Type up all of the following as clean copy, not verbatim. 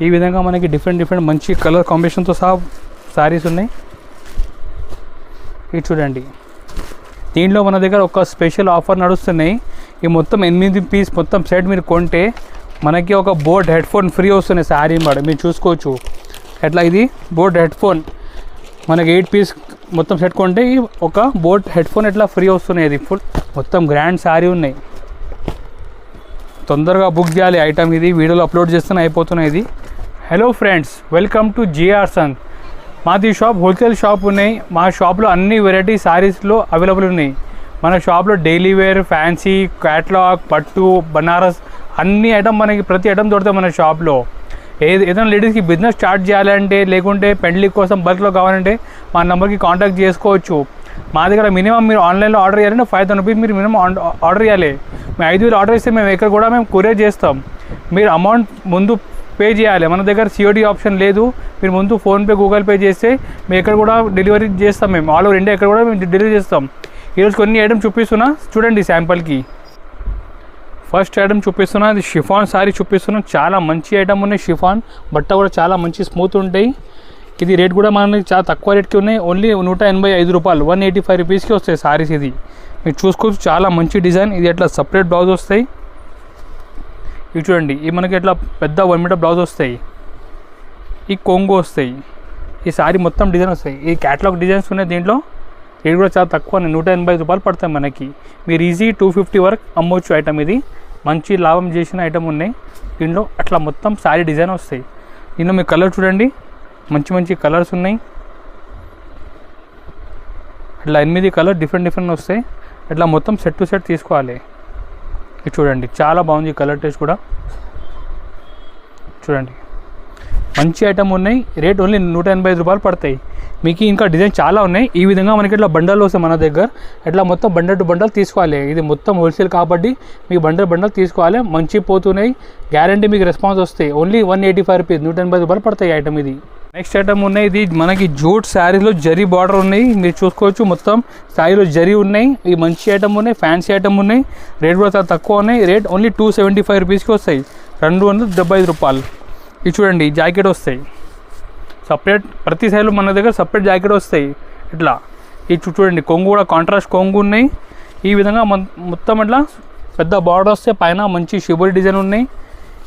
ఈ విధంగా మనకి డిఫరెంట్ మంచి కలర్ కాంబినేషన్తో సహా శారీస్ ఉన్నాయి. ఇది చూడండి, దీంట్లో మన దగ్గర ఒక స్పెషల్ ఆఫర్ నడుస్తున్నాయి. ఈ మొత్తం 8 పీస్ మొత్తం సెట్ మీరు కొంటే మనకి ఒక బోట్ హెడ్ఫోన్ ఫ్రీ వస్తున్నాయి శారీ మాట మీరు చూసుకోవచ్చు. ఎట్లా ఇది బోట్ హెడ్ఫోన్ మనకి 8 పీస్ మొత్తం సెట్ కొంటే ఒక బోట్ హెడ్ఫోన్ ఎట్లా ఫ్రీ వస్తున్నాయి. ఇది ఫుల్ మొత్తం గ్రాండ్ శారీ ఉన్నాయి. తొందరగా బుక్ చేయాలి ఐటమ్. ఇది వీడియోలో అప్లోడ్ చేస్తూనే అయిపోతున్నాయి. ఇది hello friends, welcome to GR Sun. మాది షాప్ హోల్సేల్ షాప్ ఉన్నాయి. మా షాప్లో అన్ని వెరైటీ శారీస్లో అవైలబుల్ ఉన్నాయి. మన షాప్లో డైలీ వేర్, ఫ్యాన్సీ, క్యాట్లాగ్, పట్టు, బనారస్ అన్ని ఐటమ్ మనకి ప్రతి ఐటమ్ దొరుకుతాయి మన షాప్లో. ఏదైనా లేడీస్కి బిజినెస్ స్టార్ట్ చేయాలంటే లేకుంటే పెళ్లి కోసం బల్క్లో కావాలంటే మా నెంబర్కి కాంటాక్ట్ చేసుకోవచ్చు. మా దగ్గర మినిమం మీరు ఆన్లైన్లో ఆర్డర్ చేయాలంటే 5,000 రూపీస్ మీరు మినిమం ఆర్డర్ చేయాలి. మేము 5,000 ఆర్డర్ చేస్తే మేము ఎక్కడ కూడా మేము కొరియర్ చేస్తాం. మీరు అమౌంట్ ముందు పే చేయాలి. మన దగ్గర సిఓడి ఆప్షన్ లేదు. మీరు ముందు ఫోన్పే, గూగుల్ పే చేస్తే మేము ఎక్కడ కూడా డెలివరీ చేస్తాం. మేము ఆల్ ఓవర్ ఇండియా ఎక్కడ కూడా మేము డెలివరీ చేస్తాం. ఈరోజు కొన్ని ఐటమ్ చూపిస్తున్నా చూడండి శాంపుల్కి. ఫస్ట్ ఐటమ్ చూపిస్తున్నా, ఇది షిఫాన్ శారీ చూపిస్తున్నాం. చాలా మంచి ఐటమ్ ఉన్నాయి. షిఫాన్ బట్ట కూడా చాలా మంచి స్మూత్ ఉంటాయి. ఇది రేట్ కూడా మనకి చాలా తక్కువ రేట్కి ఉన్నాయి. ఓన్లీ 185 రూపాయలు, 185 రూపీస్కి వస్తాయి శారీస్. ఇది మీరు చూసుకోవచ్చు, చాలా మంచి డిజైన్. ఇది ఎట్లా సపరేట్ బ్లౌజ్ వస్తాయి. ఇవి చూడండి, ఇవి మనకి ఎట్లా పెద్ద 1 మీటర్ బ్లౌజ్ వస్తాయి. ఈ కొంగు వస్తాయి. ఈ శారీ మొత్తం డిజైన్ వస్తాయి. ఈ క్యాటలాగ్ డిజైన్స్ ఉన్నాయి. దీంట్లో రేట్ కూడా చాలా తక్కువ, 185 రూపాయలు పడతాయి మనకి. మీరు ఈజీ 250 వరకు అమ్మవచ్చు ఐటమ్. ఇది మంచి లాభం చేసిన ఐటమ్ ఉన్నాయి. దీంట్లో అట్లా మొత్తం శారీ డిజైన్ వస్తాయి. దీంట్లో మీ కలర్ చూడండి, మంచి కలర్స్ ఉన్నాయి. అట్లా 8 కలర్ డిఫరెంట్ వస్తాయి. అట్లా మొత్తం సెట్ టు సెట్ తీసుకోవాలి. ఇది చూడండి, చాలా బాగుంది కలర్ టేస్ట్ కూడా. చూడండి, మంచి ఐటమ్ ఉన్నాయి. రేట్ ఓన్లీ 185 రూపాయలు పడతాయి. మీకు ఇంకా డిజైన్ చాలా ఉన్నాయి. ఈ విధంగా మనకి ఇట్లా బండల్ వస్తాయి మన దగ్గర. ఇట్లా మొత్తం బండల్ టు బండల్ తీసుకోవాలి. ఇది మొత్తం హోల్సేల్ కాబట్టి మీకు బండల్ తీసుకోవాలి. మంచి పోతున్నాయి, గ్యారంటీ మీకు రెస్పాన్స్ వస్తాయి. ఓన్లీ 185 రూపీస్, 185 రూపాయలు పడతాయి ఐటమ్. ఇది నెక్స్ట్ ఐటమ్ ఉన్నాయి. ఇది మనకి జూట్ శారీలో జరీ బార్డర్ ఉన్నాయి. మీరు చూసుకోవచ్చు, మొత్తం శారీలో జరీ ఉన్నాయి. ఈ మంచి ఐటమ్ ఉన్నాయి, ఫ్యాన్సీ ఐటమ్ ఉన్నాయి. రేట్ కూడా చాలా తక్కువ ఉన్నాయి. రేట్ ఓన్లీ 275 రూపీస్కి వస్తాయి, 275 రూపాయలు. ఇది చూడండి, జాకెట్ వస్తాయి సపరేట్. ప్రతి సైడ్లో మన దగ్గర సపరేట్ జాకెట్ వస్తాయి. ఇట్లా ఇది చూడండి, కొంగు కూడా కాంట్రాస్ట్ కొంగు ఉన్నాయి. ఈ విధంగా మొత్తం ఇట్లా పెద్ద బార్డర్ వస్తే పైన మంచి షిబోరి డిజైన్ ఉన్నాయి.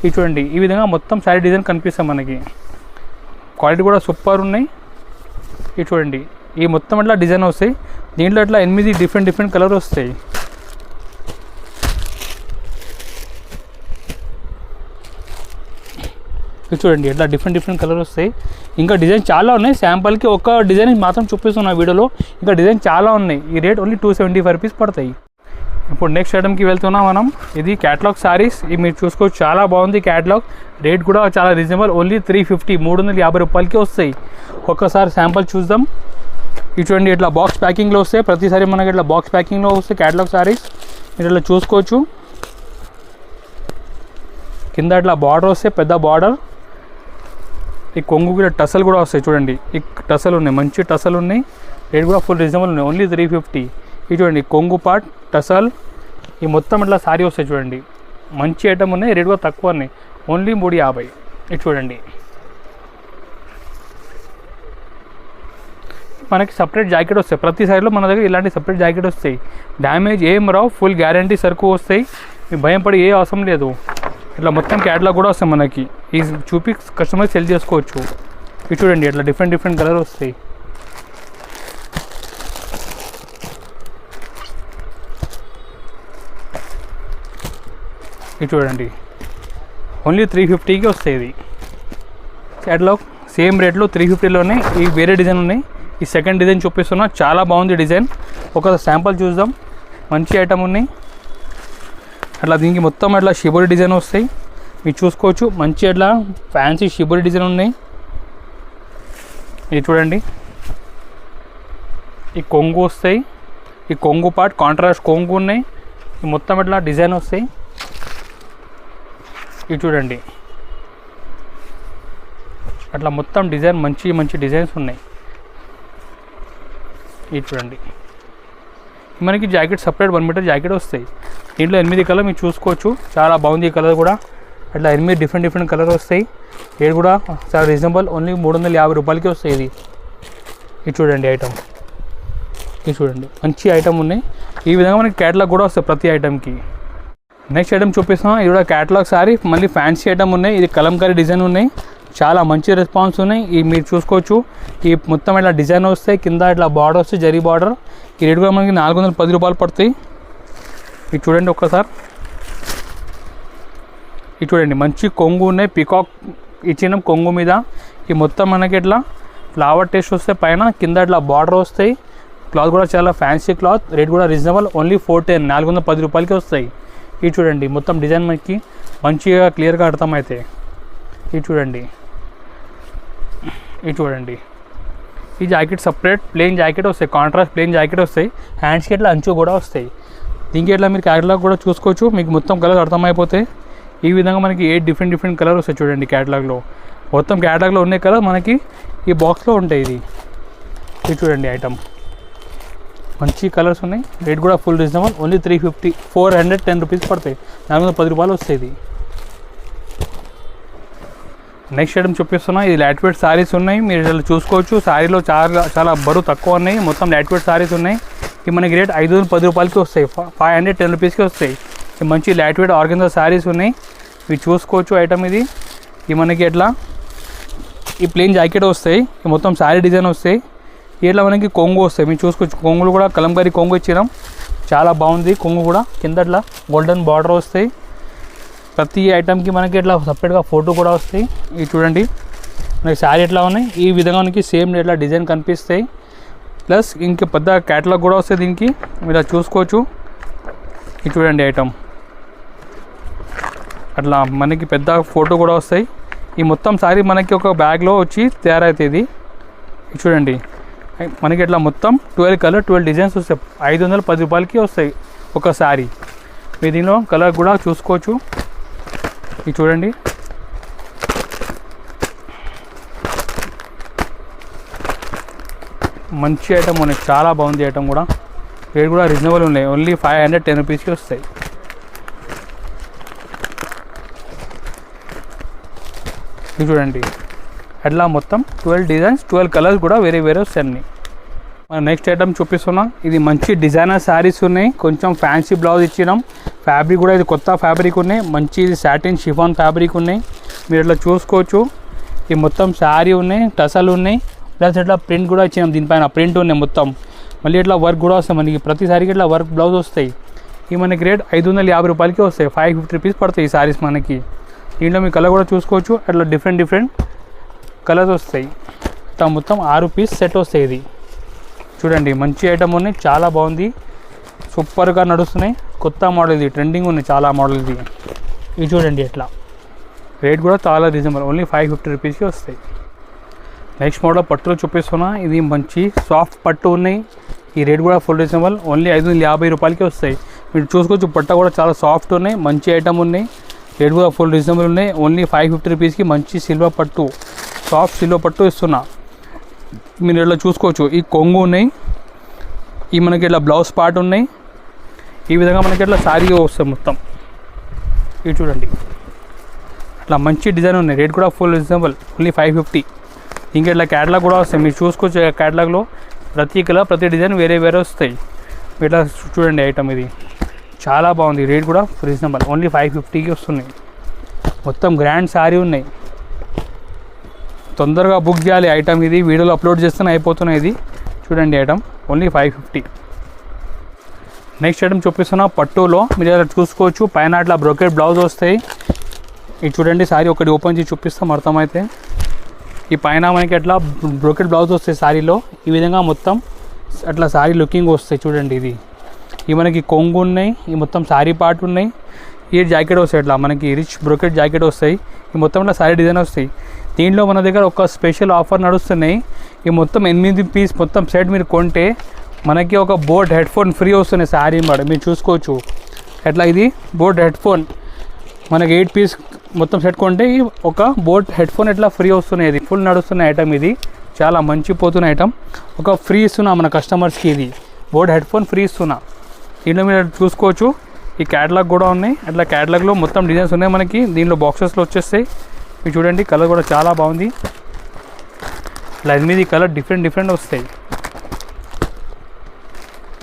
ఇది చూడండి, ఈ విధంగా మొత్తం శారీ డిజైన్ కనిపిస్తాయి మనకి. క్వాలిటీ కూడా సూపర్ ఉన్నాయి. ఇది చూడండి, ఈ మొత్తం ఇట్లా డిజైన్ వస్తాయి. దీంట్లో ఇట్లా 8 డిఫరెంట్ కలర్ వస్తాయి. చూడండి, ఇట్లా డిఫరెంట్ కలర్ వస్తాయి. ఇంకా డిజైన్ చాలా ఉన్నాయి. శాంపుల్కి ఒక డిజైన్ మాత్రం చూపిస్తున్నా వీడియోలో. ఇంకా డిజైన్ చాలా ఉన్నాయి. ఈ రేట్ ఓన్లీ 275 రూపీస్ పడతాయి. ఇప్పుడు నెక్స్ట్ ఐటమ్కి వెళ్తున్నాం మనం. ఇది క్యాటలాగ్ శారీస్. ఇది మీరు చూసుకోవచ్చు, చాలా బాగుంది క్యాటలాగ్. రేట్ కూడా చాలా రీజనబుల్, ఓన్లీ 350, 350 రూపాయలకి వస్తాయి. ఒక్కసారి శాంపుల్ చూద్దాం. ఇది చూడండి, ఇట్లా బాక్స్ ప్యాకింగ్లో వస్తాయి. ప్రతిసారి మనకి ఇట్లా బాక్స్ ప్యాకింగ్లో వస్తాయి క్యాటలాగ్ శారీస్. మీరు ఇట్లా చూసుకోవచ్చు. కింద ఇట్లా బార్డర్ వస్తాయి, పెద్ద బార్డర్. ఈ కొంగు కూడా టసల్ కూడా వస్తాయి. చూడండి, ఈ టసల్ ఉన్నాయి, మంచి టసల్ ఉన్నాయి. రేట్ కూడా ఫుల్ రీజనబుల్ ఉన్నాయి, ఓన్లీ 350. ఇది చూడండి, కొంగు పార్ట్, టసల్, ఈ మొత్తం ఇట్లా శారీ వస్తాయి. చూడండి, మంచి ఐటమ్ ఉన్నాయి. రేట్ కూడా తక్కువ ఉన్నాయి, ఓన్లీ 350. ఇది చూడండి, మనకి సపరేట్ జాకెట్ వస్తాయి. ప్రతి సైడ్లో మన దగ్గర ఇలాంటి సపరేట్ జాకెట్ వస్తాయి. డ్యామేజ్ ఏం రావు, ఫుల్ గ్యారంటీ సరుకు వస్తాయి. మీకు భయం పడి ఏ అవసరం లేదు. ఇట్లా మొత్తం క్యాటలాగ్ కూడా వస్తాయి మనకి. ఈ చూపి కస్టమర్ సెల్ చేసుకోవచ్చు. ఇది చూడండి, ఇట్లా డిఫరెంట్ కలర్ వస్తాయి. ఇది చూడండి, ఓన్లీ 350కి వస్తాయి. ఇది క్యాటలాగ్ సేమ్ రేట్లో 350లోనే. ఈ వేరే డిజైన్ ఉన్నాయి. ఈ సెకండ్ డిజైన్ చూపిస్తున్నా, చాలా బాగుంది డిజైన్. ఒక శాంపుల్ చూద్దాం. మంచి ఐటమ్ ఉన్నాయి. అట్లా దీనికి మొత్తం అట్లా షిబోరి డిజైన్ వస్తాయి. మీరు చూసుకోవచ్చు, మంచి అట్లా ఫ్యాన్సీ షిబోరి డిజైన్ ఉన్నాయి. ఇది చూడండి, ఈ కొంగు వస్తాయి. ఈ కొంగు పార్ట్ కాంట్రాస్ట్ కొంగు ఉన్నాయి. ఈ మొత్తం ఇట్లా డిజైన్ వస్తాయి. ఇది చూడండి, అట్లా మొత్తం డిజైన్ మంచి డిజైన్స్ ఉన్నాయి. ఇది చూడండి, మనకి జాకెట్ సపరేట్ 1 మీటర్ జాకెట్ వస్తాయి. దీంట్లో 8 కలర్ మీరు చూసుకోవచ్చు. చాలా బాగుంది ఈ కలర్ కూడా. అట్లా 8 డిఫరెంట్ కలర్ వస్తాయి. రేట్ కూడా చాలా రీజనబుల్, ఓన్లీ 350 రూపాయలకి వస్తాయి. ఇది చూడండి ఐటమ్, ఇది చూడండి మంచి ఐటమ్ ఉన్నాయి. ఈ విధంగా మనకి క్యాటలాగ్ కూడా వస్తాయి ప్రతి ఐటమ్కి. నెక్స్ట్ ఐటమ్ చూపిస్తాం. ఇది కూడా క్యాటలాగ్ సారీ, మళ్ళీ ఫ్యాన్సీ ఐటమ్ ఉన్నాయి. ఇది కలంకారీ డిజైన్ ఉన్నాయి, చాలా మంచి రెస్పాన్స్ ఉన్నాయి. ఈ మీరు చూసుకోవచ్చు, ఈ మొత్తం ఇట్లా డిజైన్ వస్తాయి, కింద ఇట్లా బార్డర్ వస్తాయి, జరీ బార్డర్. ఈ రేట్ కూడా మనకి 410 రూపాయలు పడతాయి. ఇది చూడండి ఒక్కసారి, ఇది చూడండి మంచి కొంగు ఉన్నాయి, పికాక్ ఇచ్చిన కొంగు మీద. ఈ మొత్తం మనకి ఇట్లా ఫ్లవర్ టేస్ట్ వస్తాయి, పైన కింద ఇట్లా బార్డర్ వస్తాయి. క్లాత్ కూడా చాలా ఫ్యాన్సీ క్లాత్, రేట్ కూడా రీజనబుల్, ఓన్లీ 410 రూపాయలకి వస్తాయి. ఇది చూడండి మొత్తం డిజైన్ మనకి మంచిగా క్లియర్గా అర్థమైతే. ఇది చూడండి, ఇది చూడండి. ఈ జాకెట్ సపరేట్ ప్లెయిన్ జాకెట్ వస్తాయి, కాంట్రాస్ట్ ప్లెయిన్ జాకెట్ వస్తాయి. హ్యాండ్స్కి ఇట్లా అంచు కూడా వస్తాయి. దీనికి ఇట్లా మీరు క్యాటలాగ్ కూడా చూసుకోవచ్చు, మీకు మొత్తం కలర్ అర్థమైపోతాయి. ఈ విధంగా మనకి 8 డిఫరెంట్ కలర్ వస్తాయి చూడండి క్యాటలాగ్లో. మొత్తం క్యాటలాగ్లో ఉన్నాయి కలర్ మనకి ఈ బాక్స్లో ఉంటాయి. ఇది చూడండి ఐటమ్, మంచి కలర్స్ ఉన్నాయి. రేట్ కూడా ఫుల్ రీజనబుల్, ఓన్లీ 350, 410 రూపీస్ పడతాయి. 410 రూపాయలు వస్తాయి ఇది. నెక్స్ట్ ఐటమ్ చూపిస్తున్నా. ఇది లైట్ వెయిట్ సారీస్ ఉన్నాయి, మీరు ఇలా చూసుకోవచ్చు. సారీలో చాలా బరువు తక్కువ ఉన్నాయి, మొత్తం లైట్ వెయిట్ సారీస్ ఉన్నాయి. ఇవి మనకి రేట్ 510 రూపాయలకి వస్తాయి, 510 రూపీస్కి వస్తాయి. ఇవి మంచి లైట్ వెయిట్ ఆర్గెన్జా సారీస్ ఉన్నాయి, ఇవి చూసుకోవచ్చు ఐటమ్. ఇది మనకి ఎట్లా ఈ ప్లెయిన్ జాకెట్ వస్తాయి, మొత్తం సారీ డిజైన్ వస్తాయి. ఇట్లా మనకి కొంగు వస్తాయి, మీరు చూసుకోవచ్చు. కొంగులు కూడా కలంకారీ కొంగు ఇచ్చినాం, చాలా బాగుంది కొంగు కూడా. కింద ఇట్లా గోల్డెన్ బార్డర్ వస్తాయి. ప్రతి ఐటమ్కి మనకి ఇట్లా సపరేట్గా ఫోటో కూడా వస్తాయి. ఇది చూడండి మనకి శారీ ఎట్లా ఉన్నాయి, ఈ విధంగా మనకి సేమ్ ఇట్లా డిజైన్ కనిపిస్తాయి. ప్లస్ ఇంక పెద్ద క్యాటలాగ్ కూడా వస్తాయి దీనికి, మీరు ఇలా చూసుకోవచ్చు. ఇది చూడండి ఐటమ్, అట్లా మనకి పెద్ద ఫోటో కూడా వస్తాయి. ఈ మొత్తం శారీ మనకి ఒక బ్యాగ్లో వచ్చి తయారవుతుంది. ఇది చూడండి మనకి ఇట్లా మొత్తం 12 కలర్ 12 డిజైన్స్ వస్తాయి. 510 రూపాయలకి వస్తాయి ఒక శారీ. మీరు దీనిలో కలర్ కూడా చూసుకోవచ్చు. ఇది చూడండి, మంచి ఐటమ్ ఉన్నాయి, చాలా బాగుంది ఐటమ్ కూడా. రేట్ కూడా రీజనబుల్ ఉన్నాయి, ఓన్లీ 510 రూపీస్కి వస్తాయి. ఇది చూడండి అట్లా మొత్తం 12 డిజైన్స్ 12 కలర్స్ కూడా వేరే వస్తాయి అన్నీ. మనం నెక్స్ట్ ఐటమ్ చూపిస్తున్నాం. ఇది మంచి డిజైనర్ శారీస్ ఉన్నాయి, కొంచెం ఫ్యాన్సీ బ్లౌజ్ ఇచ్చినాం. ఫ్యాబ్రిక్ కూడా ఇది కొత్త ఫ్యాబ్రిక్ ఉన్నాయి, మంచి సాటిన్ షిఫాన్ ఫ్యాబ్రిక్ ఉన్నాయి, మీరు ఇట్లా చూసుకోవచ్చు. ఈ మొత్తం శారీ ఉన్నాయి, టసలు ఉన్నాయి, ప్లస్ ఇట్లా ప్రింట్ కూడా ఇచ్చినాం, దీనిపైన ప్రింట్ ఉన్నాయి మొత్తం. మళ్ళీ ఇట్లా వర్క్ కూడా వస్తాయి మనకి, ప్రతిసారికి ఇట్లా వర్క్ బ్లౌజ్ వస్తాయి. ఇవి మనకి రేట్ 550 రూపాయలకి వస్తాయి, 550 రూపీస్ పడతాయి ఈ శారీస్ మనకి. దీంట్లో మీ కలర్ కూడా చూసుకోవచ్చు, అట్లా డిఫరెంట్ కలర్స్ వస్తాయి. ఇట్లా మొత్తం 6 పీస్ సెట్ వస్తాయి. ఇది చూడండి మంచి ఐటమ్ ఉన్నాయి, చాలా బాగుంది, సూపర్గా నడుస్తున్నాయి. కొత్త మోడల్ ఇది, ట్రెండింగ్ ఉన్నాయి చాలా మోడల్ ఇది. ఇది చూడండి ఎట్లా, రేట్ కూడా చాలా రీజనబుల్, ఓన్లీ 550 రూపీస్కి వస్తాయి. నెక్స్ట్ మోడల్ పట్టులో చూపిస్తున్నా. ఇది మంచి సాఫ్ట్ పట్టు ఉన్నాయి, ఈ రేట్ కూడా ఫుల్ రీజనబుల్, ఓన్లీ 550 రూపాయలకి వస్తాయి. మీరు చూసుకోవచ్చు పట్ట కూడా చాలా సాఫ్ట్ ఉన్నాయి, మంచి ఐటమ్ ఉన్నాయి, రేట్ కూడా ఫుల్ రీజనబుల్ ఉన్నాయి. ఓన్లీ 550 రూపీస్కి మంచి సిల్వర్ పట్టు, సాఫ్ట్ సిల్వర్ పట్టు ఇస్తున్నా. మీరు ఇట్లా చూసుకోవచ్చు, ఈ కొంగు ఉన్నాయి, ఈ మనకి ఇట్లా బ్లౌజ్ పార్ట్ ఉన్నాయి. ఈ విధంగా మనకి ఇట్లా శారీ వస్తుంది మొత్తం. ఇవి చూడండి అట్లా మంచి డిజైన్ ఉన్నాయి, రేట్ కూడా ఫుల్ రీజనబుల్, ఓన్లీ 550. ఇంకా ఇట్లా క్యాటలాగ్ కూడా వస్తాయి, మీరు చూసుకోవచ్చు. క్యాటలాగ్లో ప్రతి కలర్ ప్రతి డిజైన్ వేరే వస్తాయి. ఇట్లా చూడండి ఐటమ్, ఇది చాలా బాగుంది, రేట్ కూడా రీజనబుల్, ఓన్లీ 550కి వస్తున్నాయి. మొత్తం గ్రాండ్ శారీ ఉన్నాయి, తొందరగా బుక్ చేయాలి ఐటమ్. ఇది వీడియోలో అప్లోడ్ చేస్తేనే అయిపోతున్నాయి. ఇది చూడండి ఐటమ్, ఓన్లీ 550. నెక్స్ట్ ఐటమ్ చూపిస్తున్నా పట్టులో, మీరు ఇలా చూసుకోవచ్చు. పైన అట్లా బ్రోకెట్ బ్లౌజ్ వస్తాయి. ఇది చూడండి శారీ ఒకటి ఓపెన్ చేసి చూపిస్తాం అర్థమైతే. ఈ పైన మనకి అట్లా బ్రోకెట్ బ్లౌజ్ వస్తాయి శారీలో. ఈ విధంగా మొత్తం అట్లా శారీ లుకింగ్ వస్తాయి చూడండి. ఇవి మనకి కొంగు ఉన్నాయి, ఈ మొత్తం శారీ పార్ట్ ఉన్నాయి. ఈ జాకెట్ వస్తాయి, అట్లా మనకి రిచ్ బ్రోకెట్ జాకెట్ వస్తాయి. ఈ మొత్తం ఇట్లా శారీ డిజైన్ వస్తాయి. దీంట్లో మన దగ్గర ఒక స్పెషల్ ఆఫర్ నడుస్తున్నాయి. ఈ మొత్తం 8 పీస్ మొత్తం సెట్ మీరు కొంటే మనకి ఒక బోట్ హెడ్ ఫోన్ ఫ్రీ వస్తున్నాయి శారీ మాట, మీరు చూసుకోవచ్చు. ఎట్లా ఇది బోట్ హెడ్ ఫోన్ మనకి 8 పీస్ మొత్తం సెట్ కొంటే ఒక బోట్ హెడ్ ఫోన్ ఎట్లా ఫ్రీ వస్తున్నాయి. ఇది ఫుల్ నడుస్తున్న ఐటమ్, ఇది చాలా మంచి పోతున్న ఐటమ్. ఒక ఫ్రీ ఇస్తున్నా మన కస్టమర్స్కి, ఇది బోట్ హెడ్ ఫోన్ ఫ్రీ ఇస్తున్నా. దీంట్లో మీరు చూసుకోవచ్చు. ఈ క్యాటలాగ్ కూడా ఉన్నాయి. అట్లా క్యాటలాగ్లో మొత్తం డిజైన్స్ ఉన్నాయి మనకి. దీనిలో బాక్సెస్లో వచ్చేస్తాయి. మీరు చూడండి కలర్ కూడా చాలా బాగుంది. ఇట్లా 8 కలర్ డిఫరెంట్ వస్తాయి.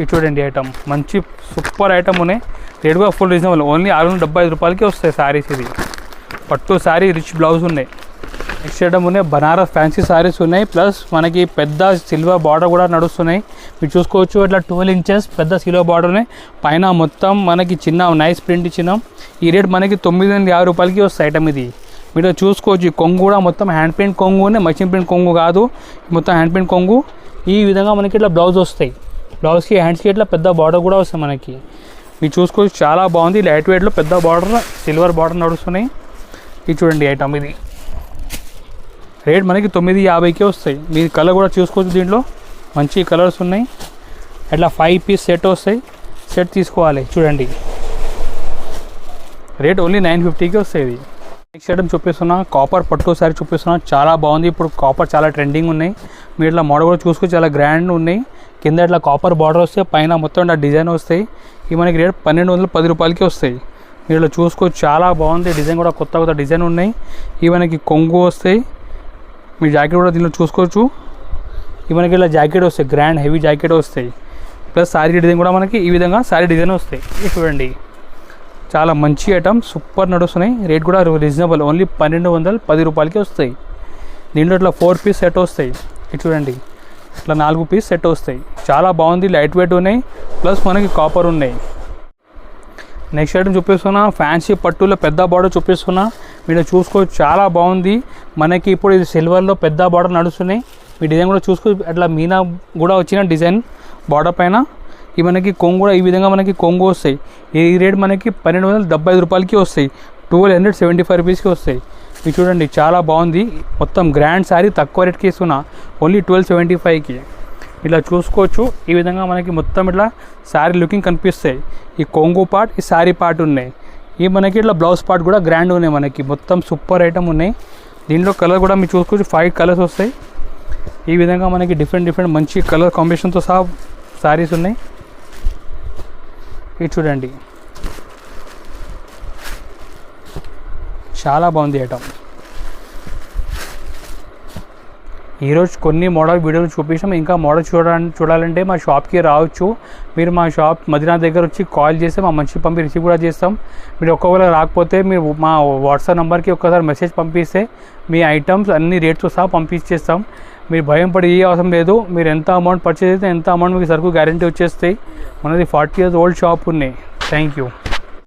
ఇది చూడండి ఐటమ్ మంచి సూపర్ ఐటమ్ ఉన్నాయి. రేట్ కూడా ఫుల్ రీజనబుల్, ఓన్లీ 675 రూపాయలకి వస్తాయి శారీస్. ఇది పట్టు శారీ రిచ్ బ్లౌజ్ ఉన్నాయి. నెక్స్ట్ ఐటమ్ ఉన్నాయి బనారస్ ఫ్యాన్సీ శారీస్ ఉన్నాయి. ప్లస్ మనకి పెద్ద సిల్వర్ బార్డర్ కూడా నడుస్తున్నాయి. మీరు చూసుకోవచ్చు ఇట్లా 12 ఇంచెస్ పెద్ద సిల్వర్ బార్డర్ ఉన్నాయి. పైన మొత్తం మనకి చిన్న నైస్ ప్రింట్ ఇచ్చినాం. ఈ రేట్ మనకి 950 రూపాయలకి వస్తాయి ఐటమ్. ఇది మీరు చూసుకోవచ్చు. కొంగు కూడా మొత్తం హ్యాండ్ ప్రింట్ కొంగు ఉన్నాయి, మషిన్ ప్రింట్ కొంగు కాదు, మొత్తం హ్యాండ్ ప్రింట్ కొంగు. ఈ విధంగా మనకి ఇట్లా బ్లౌజ్ వస్తాయి. బ్లౌజ్కి హ్యాండ్స్కి ఇట్లా పెద్ద బార్డర్ కూడా వస్తాయి మనకి. మీరు చూసుకోవచ్చు చాలా బాగుంది. లైట్ వెయిట్లో పెద్ద బార్డర్ సిల్వర్ బార్డర్ నడుస్తున్నాయి. ఇది చూడండి ఐటమ్. ఇది రేట్ మనకి 950కే వస్తాయి. మీరు కలర్ కూడా చూసుకోవచ్చు. దీంట్లో మంచి కలర్స్ ఉన్నాయి. అట్లా 5 పీస్ సెట్ వస్తాయి. సెట్ తీసుకోవాలి. చూడండి రేట్ ఓన్లీ 950కే వస్తాయి. ఇది నెక్స్ట్ ఐటమ్ చూపిస్తున్నా కాపర్ పట్టు శారీ చూపిస్తున్నా. చాలా బాగుంది. ఇప్పుడు కాపర్ చాలా ట్రెండింగ్ ఉన్నాయి. మీరు ఇట్లా మోడల్ కూడా చూసుకోవచ్చు. చాలా గ్రాండ్ ఉన్నాయి. కింద ఇట్లా కాపర్ బార్డర్ వస్తాయి, పైన మొత్తం ఇట్లా డిజైన్ వస్తాయి. ఇవి మనకి రేట్ 1210 రూపాయలకి వస్తాయి. మీరు ఇట్లా చూసుకోవచ్చు. చాలా బాగుంది. డిజైన్ కూడా కొత్త డిజైన్ ఉన్నాయి. ఇవి మనకి కొంగు వస్తాయి. మీ జాకెట్ కూడా దీనిలో చూసుకోవచ్చు. ఇవి మనకి ఇలా జాకెట్ వస్తాయి, గ్రాండ్ హెవీ జాకెట్ వస్తాయి. ప్లస్ శారీ డిజైన్ కూడా మనకి ఈ విధంగా శారీ డిజైన్ వస్తాయి. ఇది చూడండి చాలా మంచి ఐటమ్, సూపర్ నడుస్తున్నాయి. రేట్ కూడా రీజనబుల్, ఓన్లీ 1210 రూపాయలకి వస్తాయి. దీంట్లో ఇట్లా 4 పీస్ సెట్ వస్తాయి. ఇది చూడండి ఇట్లా 4 పీస్ సెట్ వస్తాయి. చాలా బాగుంది. లైట్ వెయిట్ ఉన్నాయి. ప్లస్ మనకి కాపర్ ఉన్నాయి. నెక్స్ట్ ఐటమ్ చూపిస్తున్నా ఫ్యాన్సీ పట్టులో పెద్ద బార్డర్ చూపిస్తున్నా. మీరు చూసుకోవచ్చు చాలా బాగుంది. మనకి ఇప్పుడు ఇది సిల్వర్లో పెద్ద బార్డర్ నడుస్తున్నాయి. మీ డిజైన్ కూడా చూసుకోవచ్చు. అట్లా మీనా కూడా వచ్చిన డిజైన్ బార్డర్ పైన. ఇవి మనకి కొంగు కూడా ఈ విధంగా మనకి కొంగు వస్తాయి. ఈ రేట్ మనకి 1275 రూపాయలకి వస్తాయి. 1275 రూపీస్కి వస్తాయి. ఇది చూడండి చాలా బాగుంది. మొత్తం గ్రాండ్ శారీ తక్కువ రేట్కి ఇస్తున్నా, ఓన్లీ 1275కి. ఇట్లా చూసుకోవచ్చు. ఈ విధంగా మనకి మొత్తం ఇట్లా శారీ లుకింగ్ కనిపిస్తాయి. ఈ కొంగు పార్ట్, ఈ శారీ పార్ట్ ఉన్నాయి. ఈ మనకి ఇట్లా బ్లౌజ్ పార్ట్ కూడా గ్రాండ్ ఉన్నాయి. మనకి మొత్తం సూపర్ ఐటమ్ ఉన్నాయి. దీంట్లో కలర్ కూడా మీరు చూసుకోవచ్చు. 5 కలర్స్ వస్తాయి. ఈ విధంగా మనకి డిఫరెంట్ మంచి కలర్ కాంబినేషన్తో సహా శారీస్ ఉన్నాయి. ఇది చూడండి చాలా బాగుంది ఐటమ్. ఈరోజు కొన్ని మోడల్ వీడియోలు చూపించాం. ఇంకా మోడల్ చూడాలంటే మా షాప్కి రావచ్చు. మీరు మా షాప్ మదీనా దగ్గర వచ్చి కాల్ చేస్తే మా మంచి పంపి రిసీవ్ కూడా చేస్తాం. మీరు ఒక్కవేళ రాకపోతే మీరు మా వాట్సాప్ నెంబర్కి ఒక్కసారి మెసేజ్ పంపిస్తే మీ ఐటమ్స్ అన్ని రేట్స్తో సహా పంపించేస్తాం. మీరు భయం పడి ఏ అవసరం లేదు. మీరు ఎంత అమౌంట్ పర్చేస్ అయితే ఎంత అమౌంట్ మీకు సరుకు గ్యారంటీ వచ్చేస్తాయి. మనది 40 years ఓల్డ్ షాప్ ఉన్నాయి. Thank you.